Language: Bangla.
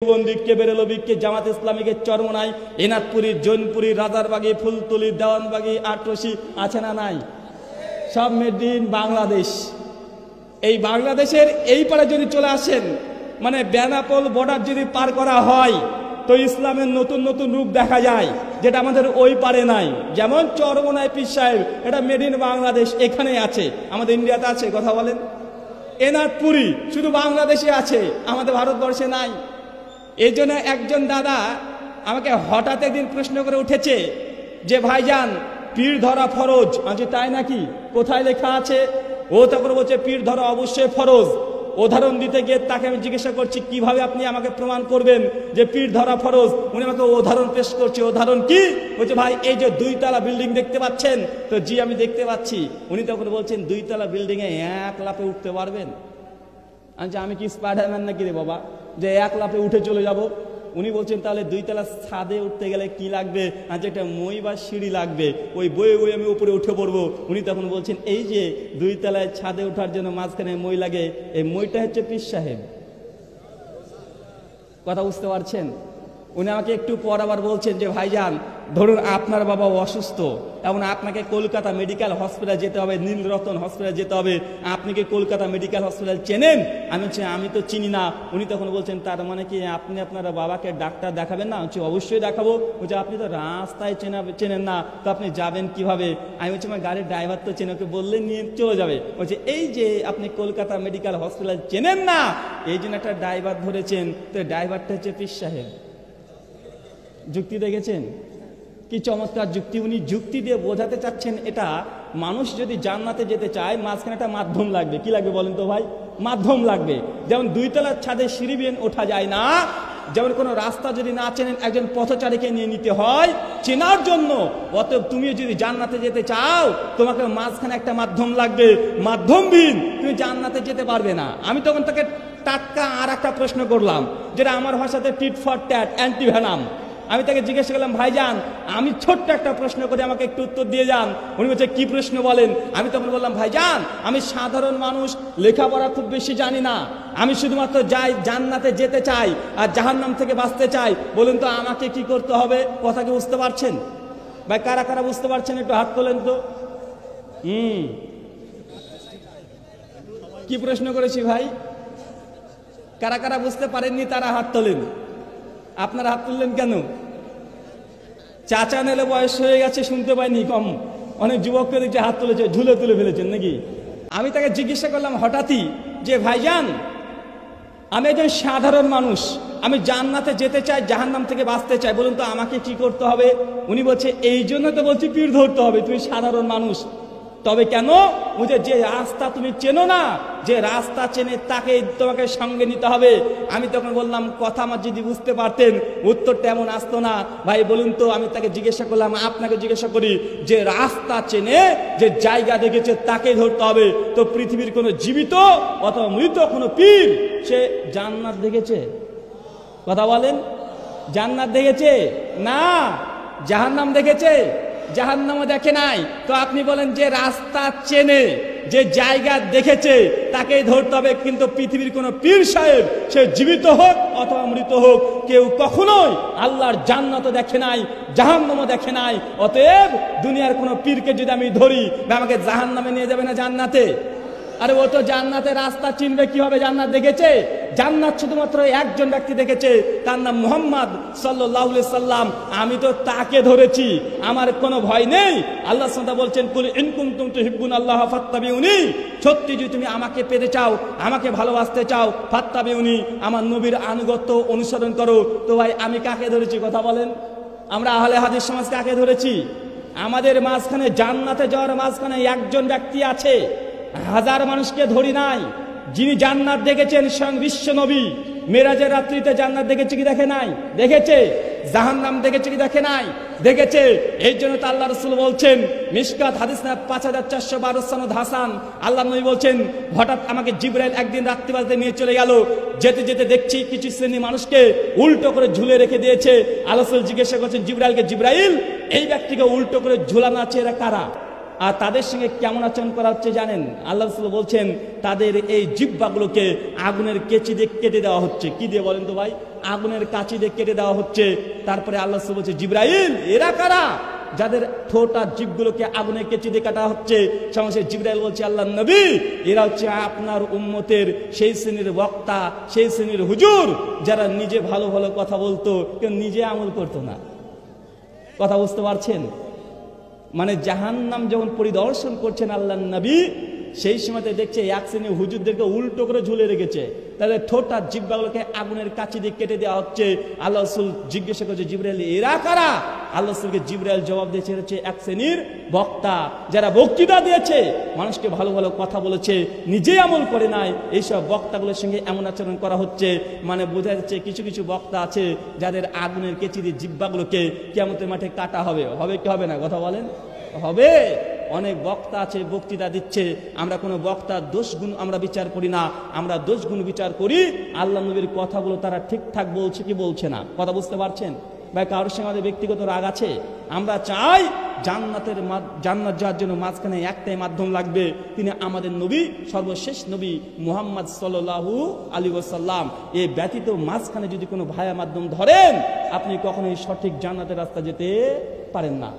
বন্দিকে বেরোলো বিক্ষে জামাত ইসলামীকে চরমনাই এনাদপুরি জৈনপুরি রাজারবাগি ফুলতলি দেওয়ানবাগি আটরশি আছে না নাই? সব মেড ইন বাংলাদেশ। এই বাংলাদেশের এই পারে যদি চলে আসেন, মানে বেনাপোল বর্ডার যদি পার করা হয় তো ইসলামের নতুন নতুন রূপ দেখা যায়, যেটা আমাদের ওই পারে নাই। যেমন চরমনাই পীর সাহেব, এটা মেড ইন বাংলাদেশ, এখানে আছে, আমাদের ইন্ডিয়াতে আছে। কথা বলেন, এনাদপুরি শুধু বাংলাদেশে আছে, আমাদের ভারতবর্ষে নাই। এই জন্য একজন দাদা আমাকে হঠাৎ একদিন প্রশ্ন করে উঠেছে যে ভাইজান, পীর ধরা ফরজ। আজ তাই নাকি? কোথায় লেখা আছে? ও তখন বলছে পীর ধরা অবশ্যই ফরজ। উদাহরণ দিতে গিয়ে তাকে আমি জিজ্ঞাসা করছি কিভাবে আপনি আমাকে প্রমাণ করবেন যে পীর ধরা ফরজ? উনি আমাকে উদাহরণ পেশ করছে। উদাহরণ কি? বলছে ভাই এই যে 2 তলা বিল্ডিং দেখতে পাচ্ছেন? তো জি আমি দেখতে পাচ্ছি। উনি তখন বলছেন 2 তলা বিল্ডিং এ 1 লাফে উঠতে পারবেন? আমি কি স্পাইডারম্যান নাকি রে বাবা যে 1 লাফে উঠে চলে যাব? উনি বলছেন তাহলে 2 তলা ছাদে উঠতে গেলে কি লাগবে? একটা মই বা সিঁড়ি লাগবে, ওই বয়ে বয়ে আমি উপরে উঠে পড়বো। উনি তখন বলছেন এই যে 2 তলায় ছাদে ওঠার জন্য মাঝখানে মই লাগে, এই মইটা হচ্ছে পীর সাহেব। কথা বুঝতে পারছেন? উনি আমাকে একটু পর আবার বলছেন যে ভাইজান, ধরুন আপনার বাবা অসুস্থ, এবং আপনাকে কলকাতা মেডিকেল হসপিটাল যেতে হবে, নীলরতন হসপিটাল যেতে হবে। আপনি কি কলকাতা মেডিকেল হসপিটাল চেনেন? আমি বলছি আমি তো চিনি না। উনি তখন বলছেন তার মানে কি আপনি আপনার বাবাকে ডাক্তার দেখাবেন না? বলছি অবশ্যই দেখাবো। বলছে আপনি তো রাস্তায় চেনেন না, তো আপনি যাবেন কিভাবে? আমি বলছি আমার গাড়ির ড্রাইভার তো চেনে, ওকে বললে নিয়ে চলে যাবে। বলছে এই যে আপনি কলকাতা মেডিকেল হসপিটাল চেনেন না, এই জন্য একটা ড্রাইভার ধরেছেন, তো ড্রাইভারটা হচ্ছে পীর সাহেব। যুক্তি দেখেছেন কি চমৎকার যুক্তি? উনি যুক্তি দিয়ে বোঝাতে চাচ্ছেন এটা মানুষ যদি জান্নাতে যেতে চায় মাঝখানে একটা মাধ্যম লাগবে। কি লাগবে বলেন তো ভাই? মাধ্যম লাগবে। যেমন 2 তলার ছাদে সিঁড়ি বেয়ে ওঠা যায় না, যেমন কোনো রাস্তা যদি না চেনেন একজন পথচারীকে নিয়ে নিতে হয় চেনার জন্য, অতএব তুমিও যদি জান্নাতে যেতে চাও তোমাকে মাঝখানে একটা মাধ্যম লাগবে। মাধ্যমবিহীন তুমি জান্নাতে যেতে পারবে না। আমি তখন তাকে টাটকা আর একটা প্রশ্ন করলাম, যেটা আমার ভাষাতে টিট ফর ট্যাট, অ্যান্টিভেনাম। আমি তাকে জিজ্ঞাসা করলাম ভাইজান আমি ছোট্ট একটা প্রশ্ন করে আমাকে একটু উত্তর দিয়ে যান। উনি বলছে কি প্রশ্ন বলেন? আমি তখন বললাম ভাইজান আমি সাধারণ মানুষ, লেখাপড়া খুব বেশি জানি না, আমি শুধুমাত্র যাই জান্নাতে যেতে চাই আর জাহান্নাম থেকে বাঁচতে চাই। বলুন তো আমাকে কি করতে হবে? কথা কি বুঝতে পারছেন ভাই? কারা কারা বুঝতে পারছেন একটু হাত তোলেন তো। কি প্রশ্ন করেছি ভাই? কারা কারা বুঝতে পারেননি তারা হাত তোলেন। আপনারা হাত তুললেন কেন? চাচা নেলে বয়স হয়ে গেছে, শুনতে পাইনি কম। অনেক যুবককে দেখছে হাত তুলেছে, ঝুলে তুলে ফেলেছেন নাকি? আমি তাকে জিজ্ঞাসা করলাম হঠাৎই যে ভাইজান আমি একজন সাধারণ মানুষ, আমি জান্নাতে যেতে চাই, জাহান্নাম থেকে বাঁচতে চাই, বলুন তো আমাকে কি করতে হবে? উনি বলছে এই জন্য তো বলছি পীর ধরতে হবে, তুমি সাধারণ মানুষ। তবে কেন? বুঝে যে রাস্তা তুমি চেনো না, যে রাস্তা চেনে তাকে তোমাকে সঙ্গে নিতে হবে। আমি তখন বললাম কথা আমার যদি বুঝতে পারতেন উত্তরটা এমন আসতো না। ভাই বলুন তো, আমি তাকে জিজ্ঞাসা করলাম, আপনাকে জিজ্ঞাসা করি, যে রাস্তা চেনে, যে জায়গা দেখেছে তাকে ধরতে হবে। তো পৃথিবীর কোনো জীবিত অথবা মৃত কোনো পীর সে জান্নাত দেখেছে? কথা বলেন, জান্নাত দেখেছে? না। জাহান্নাম দেখেছে? জাহান্নামও দেখে নাই। তো আপনি বলেন যে রাস্তা চেনে, যে জায়গা দেখেছে তাকেই ধরতে হবে। কিন্তু পৃথিবীর কোন পীর সাহেব সে জীবিত হোক অথবা মৃত হোক, কেউ কখনোই আল্লাহর জান্নাতও দেখে নাই, জাহান্নামও দেখে নাই। অতএব দুনিয়ার কোন পীরকে যদি আমি ধরি, আমাকে জাহান্নামে নিয়ে যাবে না জান্নাতে? আরে ও তো জান্নাতের রাস্তা চিনবে কিভাবে? জান্নাত দেখেছে? জান্নাত শুধুমাত্র একজন ব্যক্তি দেখেছে, তার নাম মুহাম্মদ সাল্লাল্লাহু আলাইহি সাল্লাম। আমি তো তাকে ধরেছি, আমার কোনো ভয় নেই। আল্লাহ সুবহানাহু ওয়া তাআলা বলছেন কুল ইন কুনতুম তুহিব্বুনাল্লাহ ফাত্তাবিউনি, সত্যি যদি তুমি আমাকে পেতে চাও, আমাকে ভালোবাসতে চাও, ফাত্তাবিউনি, আমার নবীর আনুগত্য অনুসরণ করো। তো ভাই আমি কাকে ধরেছি? কথা বলেন। আমরা আহলে হাদিস সমাজ কাকে ধরেছি? আমাদের মাঝখানে জান্নাতে যাওয়ার মাঝখানে একজন ব্যক্তি আছে, হাজার মানুষকে ধরি নাই। যিনি জান্নাত দেখেছেন স্বয়ং বিশ্ব নবী। মেরাজের রাত্রিতে জান্নাত দেখেছে কি দেখে নাই? দেখেছে। জাহান্নাম দেখেছে কি দেখে নাই? দেখেছে। এই জন্য তো আল্লাহ রাসূল বলছেন, মিশকাত হাদিস না 5412 সনদ হাসান, আল্লাহ নবী বলছেন হঠাৎ আমাকে জিবরাইল একদিন রাত্রিবাজে নিয়ে চলে গেল। যেতে যেতে দেখছি কিছু শ্রেণী মানুষকে উল্টো করে ঝুলে রেখে দিয়েছে। আল্লাহ রাসূল জিজ্ঞাসা করছেন জিবরাইলকে, জিবরাইল এই ব্যক্তিকে উল্টো করে ঝুলানো আছে এরা কারা? আর তাদের সঙ্গে কেমন আচরণ করা হচ্ছে জানেন? আল্লাহ রাসূল বলছেন তাদের এই জিহ্বাগুলোকে আগুনের কেচি দিয়ে কেটে দেওয়া হচ্ছে। কি দিয়ে বলেন তো ভাই? আগুনের কাঁচি দিয়ে কেটে দেওয়া হচ্ছে। তারপরে আল্লাহ রাসূল বলছে, জিবরাইল এরা কারা যাদের ঠোঁট আর জিহ্বাগুলোকে আগুনের কেচি দিয়ে কাটা হচ্ছে? সমস্ত জিবরাইল বলছে, আল্লাহর নবী এরা হচ্ছে আপনার উম্মতের সেই শ্রেণীর বক্তা, সেই শ্রেণীর হুজুর যারা নিজে ভালো ভালো কথা বলতো, কেউ নিজে আমল করতো না। কথা বুঝতে পারছেন? মানে জাহান্নাম যখন পরিদর্শন করছেন আল্লাহর নবী, সেই সময়তে দেখছে এক শ্রেণীর হুজুরদেরকে উল্টো করে ঝুলে রেখেছে, তাদের ঠোঁট আর জিহ্বাগুলোকে আগুনের কাঁচি দিয়ে কেটে দেওয়া হচ্ছে। আল্লাহ রাসূল জিজ্ঞাসা করছে, জিবরাইল এরা কারা? আল্লাহ রাসূলকে জিবরাইল জবাব দিয়েছে, হচ্ছে এক শ্রেণীর বক্তা যারা বক্তৃতা দিয়েছে, মানুষকে ভালো ভালো কথা বলেছে, নিজেই আমল করে নাই। এইসব বক্তাগুলোর সঙ্গে এমন আচরণ করা হচ্ছে। মানে বোঝা যাচ্ছে কিছু কিছু বক্তা আছে যাদের আগুনের কেচি দিয়ে জিহ্বাগুলোকে কিয়ামতের মাঠে কাটা হবে। হবে কি হবে না? কথা বলেন। হবে। অনেক বক্তা আছে বক্তৃতা দিচ্ছে, আমরা কোনো বক্তার দোষগুণ আমরা বিচার করি না, আমরা দোষগুণ বিচার করি আল্লাহ নবীর কথাগুলো তারা ঠিকঠাক বলছে কি বলছে না। কথা বুঝতে পারছেন ভাই? কারোর সঙ্গে আমাদের ব্যক্তিগত রাগ আছে? আমরা চাই জান্নাত যাওয়ার জন্য মাঝখানে একটাই মাধ্যম লাগবে, তিনি আমাদের নবী, সর্বশেষ নবী মুহাম্মদ সাল্লাল্লাহু আলাইহি ওয়াসাল্লাম। এই ব্যতীত মাঝখানে যদি কোনো ভায়া মাধ্যম ধরেন, আপনি কখনোই সঠিক জান্নাতের রাস্তা যেতে পারেন না।